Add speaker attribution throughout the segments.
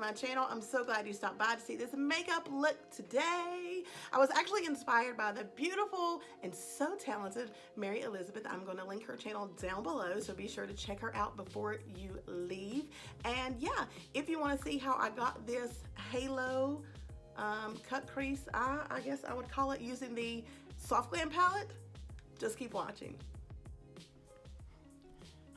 Speaker 1: my channel. I'm so glad you stopped by to see this makeup look today. I was actually inspired by the beautiful and so talented Mary Elizabeth. I'm going to link her channel down below, so be sure to check her out before you leave. And yeah, if you want to see how I got this halo cut crease eye, I guess I would call it, using the Soft Glam palette, just keep watching.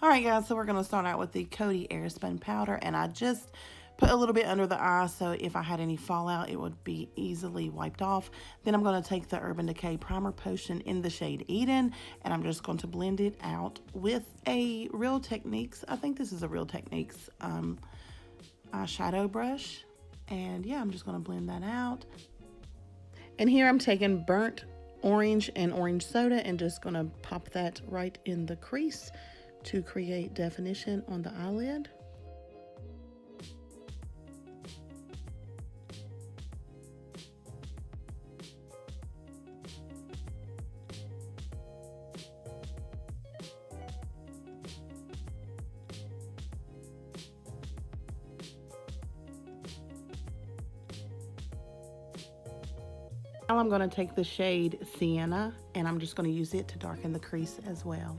Speaker 1: Alright guys, so we're going to start out with the Coty Airspun powder, and I just put a little bit under the eye so if I had any fallout it would be easily wiped off. Then I'm going to take the Urban Decay Primer Potion in the shade Eden, and I'm just going to blend it out with a Real Techniques, I think this is a Real Techniques eyeshadow brush. And yeah, I'm just going to blend that out. And here I'm taking Burnt Orange and Orange Soda and just going to pop that right in the crease to create definition on the eyelid. Now I'm going to take the shade Sienna and I'm just going to use it to darken the crease as well.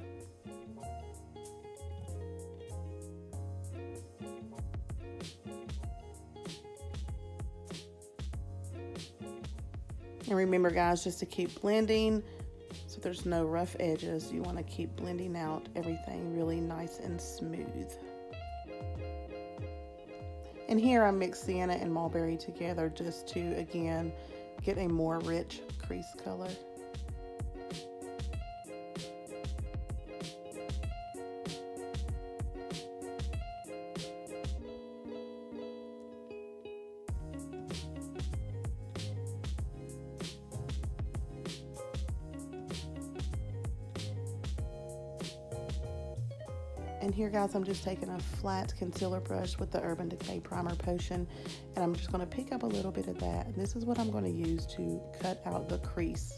Speaker 1: And remember guys, just to keep blending so there's no rough edges. You want to keep blending out everything really nice and smooth. And here I mix Sienna and Mulberry together just to, again, get a more rich crease color. And here guys, I'm just taking a flat concealer brush with the Urban Decay Primer Potion, and I'm just going to pick up a little bit of that. And this is what I'm going to use to cut out the crease.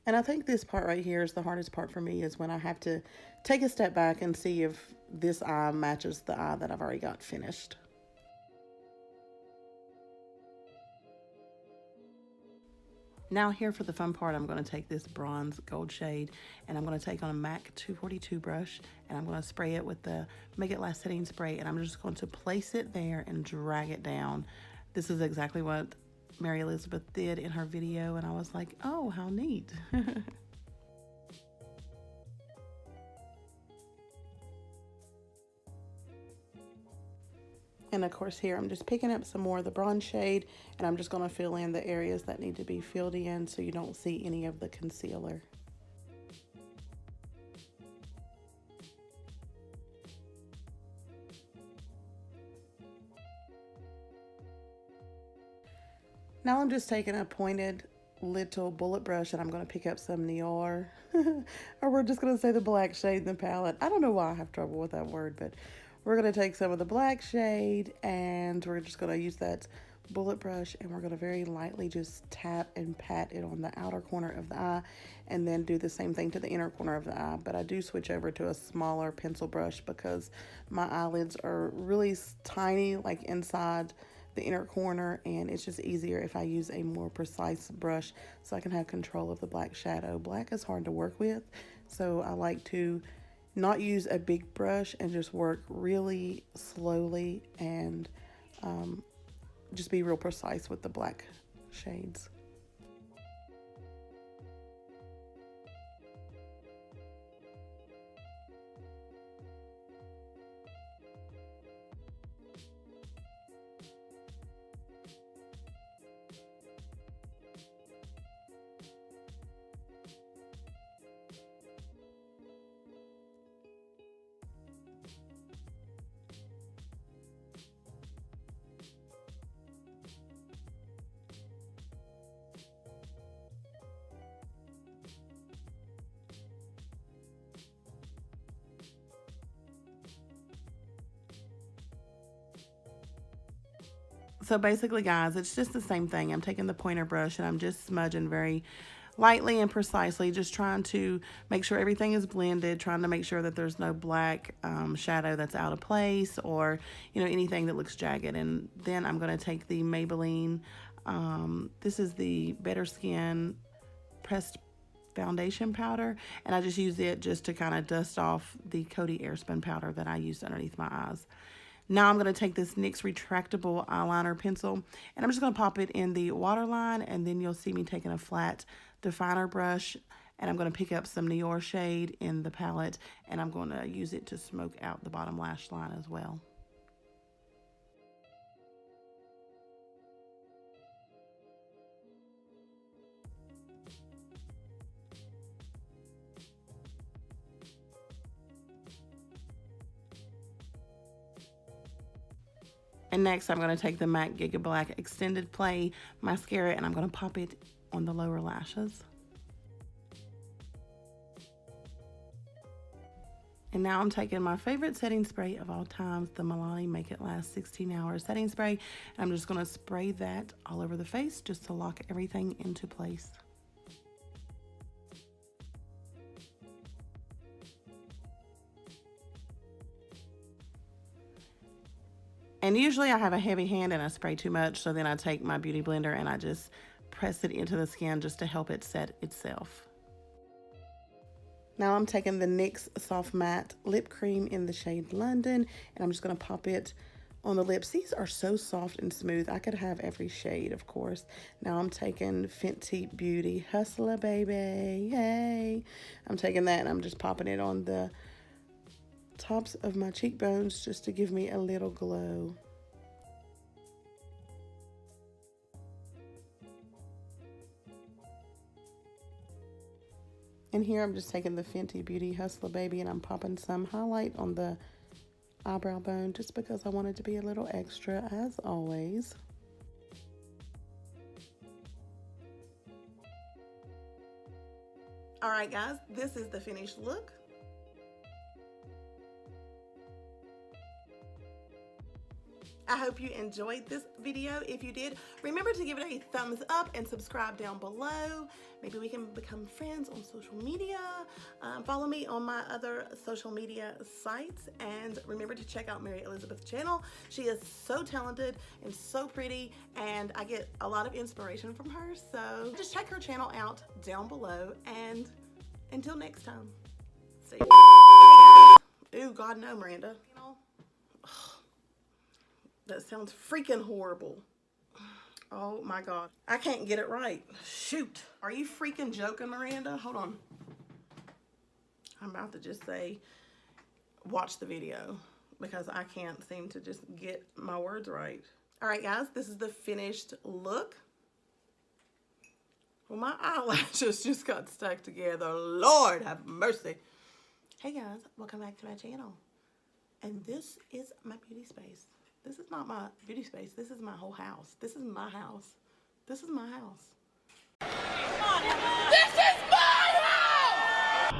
Speaker 1: And I think this part right here is the hardest part for me, is when I have to take a step back and see if this eye matches the eye that I've already got finished. Now here for the fun part, I'm going to take this bronze gold shade and I'm going to take on a MAC 242 brush and I'm going to spray it with the Make It Last setting spray, and I'm just going to place it there and drag it down. This is exactly what Mary Elizabeth did in her video, and I was like, oh, how neat. And of course here I'm just picking up some more of the bronze shade, and I'm just going to fill in the areas that need to be filled in so you don't see any of the concealer. Now I'm just taking a pointed little bullet brush and I'm going to pick up some Noir, or we're just going to say the black shade in the palette. I don't know why I have trouble with that word, but we're going to take some of the black shade and we're just going to use that bullet brush and we're going to very lightly just tap and pat it on the outer corner of the eye, and then do the same thing to the inner corner of the eye. But I do switch over to a smaller pencil brush because my eyelids are really tiny, like inside the inner corner, and it's just easier if I use a more precise brush so I can have control of the black shadow. Black is hard to work with, so I like to not use a big brush and just work really slowly and just be real precise with the black shades. So basically, guys, it's just the same thing. I'm taking the pointer brush and I'm just smudging very lightly and precisely, just trying to make sure everything is blended, trying to make sure that there's no black shadow that's out of place, or anything that looks jagged. And then I'm going to take the Maybelline, this is the Better Skin pressed foundation powder, and I just use it just to kind of dust off the Coty Airspun powder that I used underneath my eyes. Now I'm going to take this NYX retractable eyeliner pencil, and I'm just going to pop it in the waterline, and then you'll see me taking a flat definer brush, and I'm going to pick up some Nior shade in the palette, and I'm going to use it to smoke out the bottom lash line as well. And next, I'm going to take the MAC Giga Black Extended Play Mascara, and I'm going to pop it on the lower lashes. And now I'm taking my favorite setting spray of all times, the Milani Make It Last 16 Hours setting spray. And I'm just going to spray that all over the face just to lock everything into place. And usually I have a heavy hand and I spray too much, so then I take my beauty blender and I just press it into the skin just to help it set itself. Now I'm taking the NYX Soft Matte Lip Cream in the shade London, and I'm just going to pop it on the lips. These are so soft and smooth. I could have every shade, of course. Now I'm taking Fenty Beauty Hustler, baby. Hey! I'm taking that and I'm just popping it on the tops of my cheekbones just to give me a little glow. And here I'm just taking the Fenty Beauty Hustler Baby and I'm popping some highlight on the eyebrow bone just because I want it to be a little extra, as always. Alright guys, this is the finished look. I hope you enjoyed this video. If you did, remember to give it a thumbs up and subscribe down below. Maybe we can become friends on social media. Follow me on my other social media sites, and remember to check out Mary Elizabeth's channel. She is so talented and so pretty, and I get a lot of inspiration from her. So just check her channel out down below, and until next time, see you. Hey guys. Ooh, God no, Miranda. That sounds freaking horrible. Oh my God. I can't get it right. Shoot. Are you freaking joking, Miranda? Hold on. I'm about to just say, watch the video, because I can't seem to just get my words right. All right, guys, this is the finished look. Well, my eyelashes just got stuck together. Lord have mercy. Hey guys, welcome back to my channel. And this is my beauty space. This is not my beauty space. This is my whole house. This is my house. This is my house. This is my house!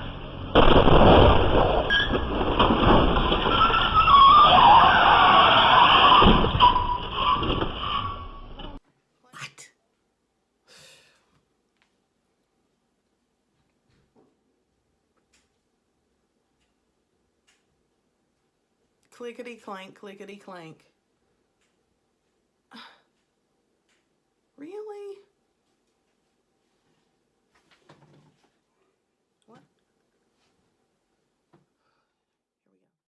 Speaker 1: What? Clickety clank, clickety clank.